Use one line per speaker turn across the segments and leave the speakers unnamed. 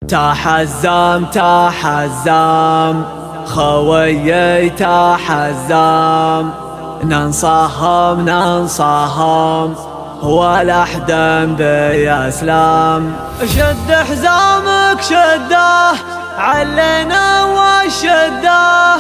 تحزم تحزم خويي تحزم، ننصهم ننصهم ولا حدا بيسلم. شد حزامك شده علينا وشده،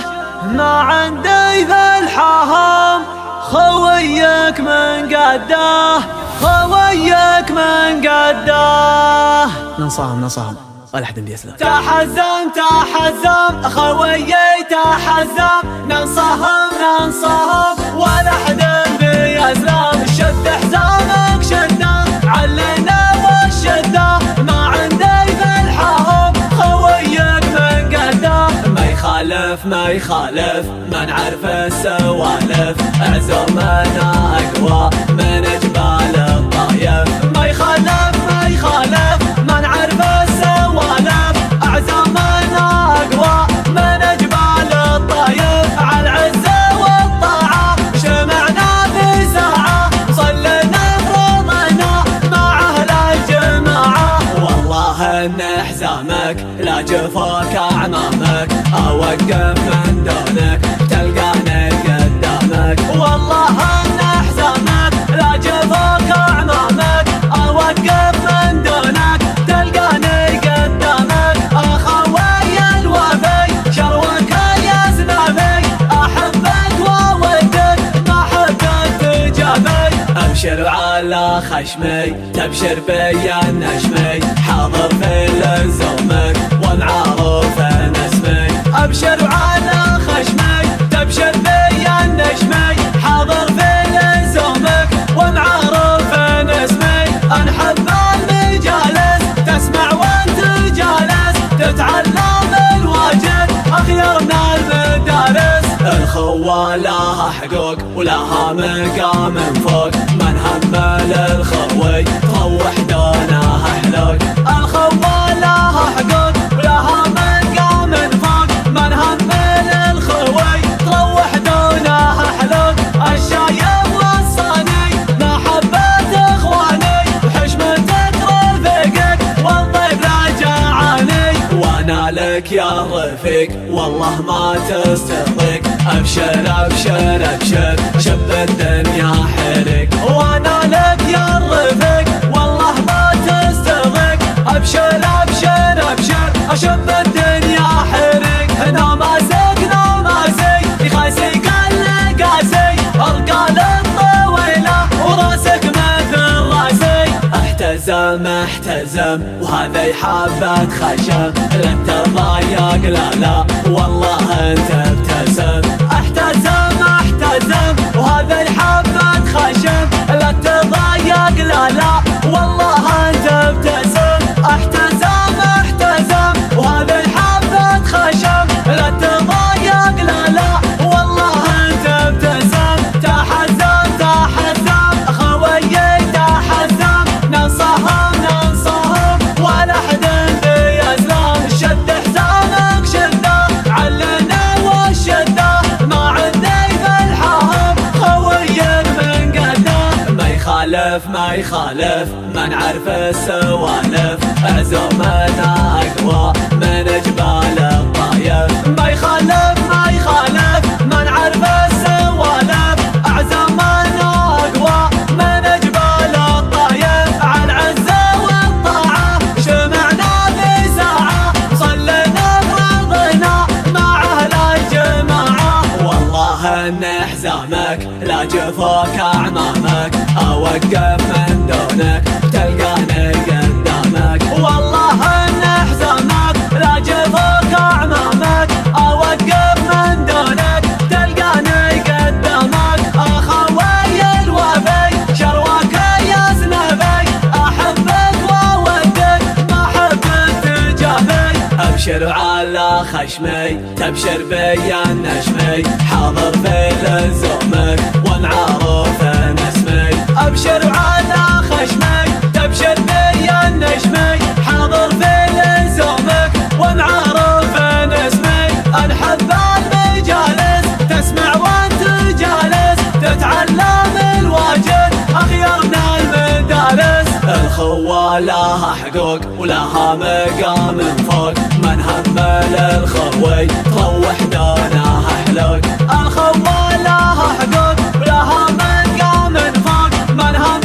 ما عندي ذا الحهم خويك من قده، خويك من قده. ننصهم ننصهم ولا حدا بيسلم. تحزم تحزم خويي تحزم، ننصهم ننصهم ولا حدا بيسلم. شد حزامك شده علينا وشده، ما عندي ذا الحهم خويك من قده. ما يخالف ما يخالف ما نعرف السوالف، عزومنا اقوى من جبال الطايف. ما يخالف ما يخالف ما نعرف السوالف، عزومنا اقوى من جبال الطايف. على العزة والطاعة شمعنا في ساعة، صلينا فرضنا مع اهل الجماعة. والله ان حزامك لا جفاك اعمامك، اوقف من دونك تلقاني قدامك. والله ان حزامك لا جفاك اعمامك، اوقف من دونك تلقاني قدامك. اخوي الوفي شروك اليزنافي، احبك وودك ما حد تجابي. ابشر على خشمي تبشر بي النجمي، حاضر في لزومك ومعروف اسمي. ابشر على خشمي تبشر بي النجمي، حاضر في لزومك ومعروف اسمي. انحب المجالس تسمع وانت جالس، تتعلم الواجب اخيرنا المدارس. الخوة لها حقوق ولها مقام فوق، من همل الخوي تروح دونه حلوق. الخوة لها حقوق ولها مقام فوق، من همل الخوي تروح دونه حلوق. الشايب والصاني محبة اخواني، وحشمتك رفيقك والطيب لا جاعاني. وانا لك يا رفيق والله ما تستغرق، ابشر ابشر ابشر شب الدنيا حرق. وانا لك يا رفيق والله ما تستغرق، ابشر ابشر ابشر اشب الدنيا حرق. نماسك نماسي يخاسي قل قاسي، ارقال الطويله وراسك مثل راسي. احتزم احتزم وهذا حبة خشم، لن تضايق لا لا والله انت ابتسم. احتزم احتزم وهذا حبة خشم، لن تضايق لا لا والله انت ابتسم. احتزم احتزم وهذا حبة خشم، لن تضايق لا لا والله انت ابتسم. تحزم تحزم خويي تحزم، ننصهم ننصهم ولا حدا بيسلم. شد حزامك شده علنا وشده، ما عندي ذا الحهم خويك من قده. ما يخالف ما يخالف ما نعرف السوالف، عزومنا اقوى من جبال الطايف. ما يخالف ما يخالف ما نعرف السوالف، عزومنا اقوى من جبال الطايف. على العزة والطاعة شمعنا في ساعة، صلينا فرضنا مع اهل الجماعة. والله ان حزامك لا جفاك اعمامك، اوقف من دونك تلقاني قدامك. والله ان حزامك لا جفاك اعمامك، اوقف من دونك تلقاني قدامك. اخوي الوفي شروك اليزنافي، احبك وودك ما حد تجابي. ابشر على خشمي تبشر بي النجمي، حاضر في لزومك ومعروف اسمي. ابشر على خشمي تبشر بي النجمي، حاضر في لزومك ومعروف اسمي. انحب المجالس تسمع وانت جالس، تتعلم الواجب اخيرنا المدارس. الخوة لها حق حقوق ولها مقام فوق، من هم للخوي تروح دونها حلوق. الخوى لها حقوق ولها مقام فوق، من هم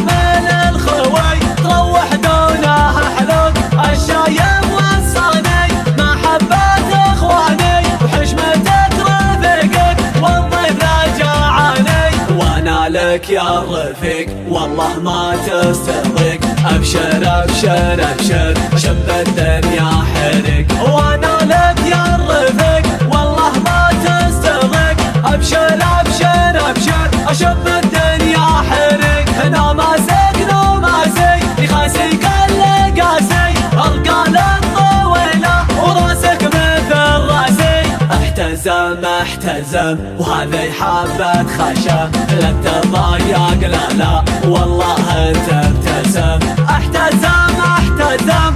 للخوي تروح دونها حلوق. الشايب والصاني محبة اخواني، وحشمتك رفيقك والضيف رجعاني. وانا لك يا الرفيق والله ما تستضيق، ابشر ابشر ابشر شب الدنيا حرق. وانا لك يا الرفيق والله ما تستضيق، ابشر ابشر ابشر اشب الدنيا حرق. هنا ماسك لو ماسك يخاسي كل قاسي، القال الطويله وراسك مثل راسي. احتزم احتزم وهذه حبة خشم، لا تضايق لا لا والله انت ابتسم. احتزم احتزم